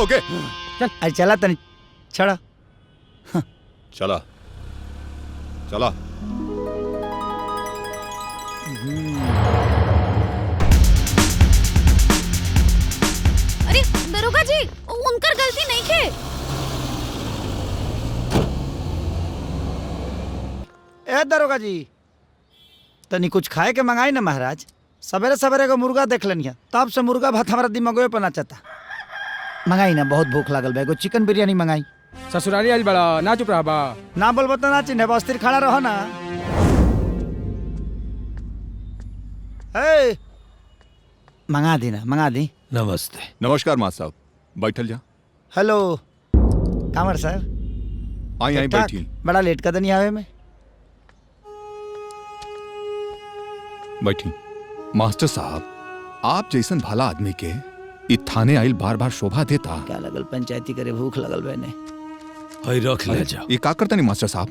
ओके चल अरे चला तनी छड़ा चला चला। अरे दरोगा जी उनकर गलती नहीं है। ए दरोगा जी तनी कुछ खाए के मंगाई ना महाराज। सवेरे सवेरे को मुर्गा देख लेनी है तब से मुर्गा भात हमारा दिमागो पे नाचता। मंगाई ना बहुत भूख लागल बा। एगो चिकन बिरयानी मंगाई। ससुराली आइल बड़ा ना चुप रहा बा। ना बोलबो तो ना चिन्हे बस्तिर खड़ा रहो ना। ए मंगा दी ना मंगा दी। नमस्ते। नमस्कार माँ साहब बैठल जा। हेलो कामर साहब आई आई ठीक-ठाक? बैठी बड़ा लेट कर दनी आवे में। बैठी। मास्टर साहब आप जैसन भला आदमी के इ थाने आइल बार बार शोभा देता। क्या लगल पंचायती करे भूख लगल बने। हई रख ले जा। ये का करता नहीं मास्टर साहब।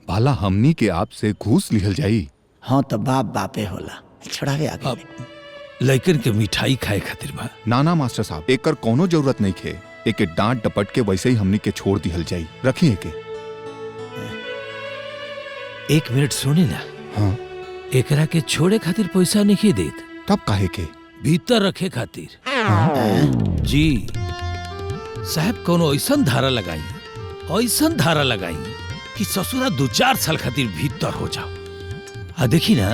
भला हमनी के आपसे घूस लिहल जाई। हाँ तो बाप बापे होला छड़ावे आगे अब लइकन के मिठाई खाए खातिर बा। नाना मास्टर साहब एकर कोनो जरूरत नहीं खे। एके डांट डपट के वैसे ही हमनी के छोड़ दिहल जाई। रखिए के। एक मिनट सुनी ना। हाँ एकरा के छोड़े खातिर पैसा नहीं देत। तब काहे के? भीतर रखे खातिर। जी साहब कोनो ऐसन धारा लगाई कि ससुरा 2-4 साल खातिर भीतर हो जाओ। आ देखी ना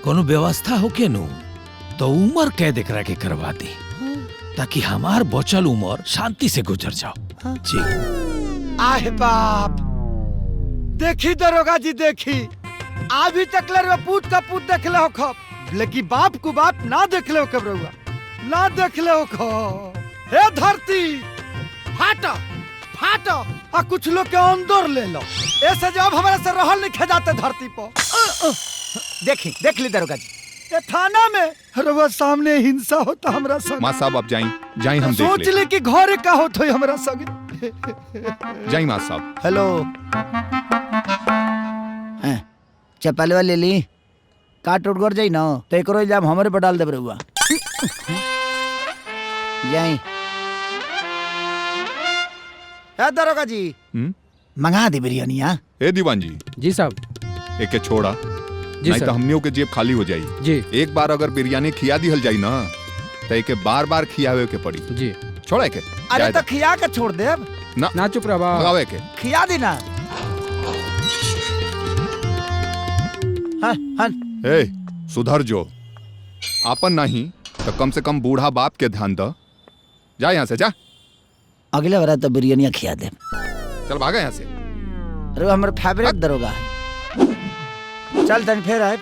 कोनो व्यवस्था हो के नु तो उम्र कैद एकरा के करवा दी ताकि हमार बचल उम्र शांति से गुजर जाओ। जी आहे बाप देखी दरोगा जी देखी अभी तक ले पूत का पूत देख ले हो खब लेकिन बाप को बाप ना देख ले हो कब रहुआ ना देख ले हो खब। हे धरती फाटो फाटो आ कुछ लोग के अंदर ले लो ऐसे जब हमारे से रहल नहीं खजाते धरती पर। देखी देख ली दरोगा जी ये थाना में रहुआ सामने हिंसा होता हमरा संग। माँ साहब आप जाई हम देख सोच ले। ले कि घरे का होता है हमरा संग। जाई माँ साहब। हेलो चपलवा ले ली काट उठ कर जाई ना तो एक इल्जाम हमारे पर डाल दे रहुआ। जाई दरोगा जी मंगा दे बिरयानी। यहाँ ए दीवान जी। जी साहब। एके छोड़ा जी नहीं सर। तो हमनियों के जेब खाली हो जाई। जी एक बार अगर बिरयानी खिया दिहल जाई ना तो एके बार बार खियावे के पड़ी। जी छोड़ा के। अरे तो खिया के छोड़ दे अब ना चुप रहा बा। भगावे के। खिया दी ना। हाँ, हाँ। ए सुधर जो आपन नहीं तो कम से कम बूढ़ा बाप के ध्यान दो। जा यहाँ से जा। अगले बार तो बिरयानी खिया दे। चल भागा यहाँ से। अरे हमारे फेवरेट दरोगा है। चल तन फिर आए।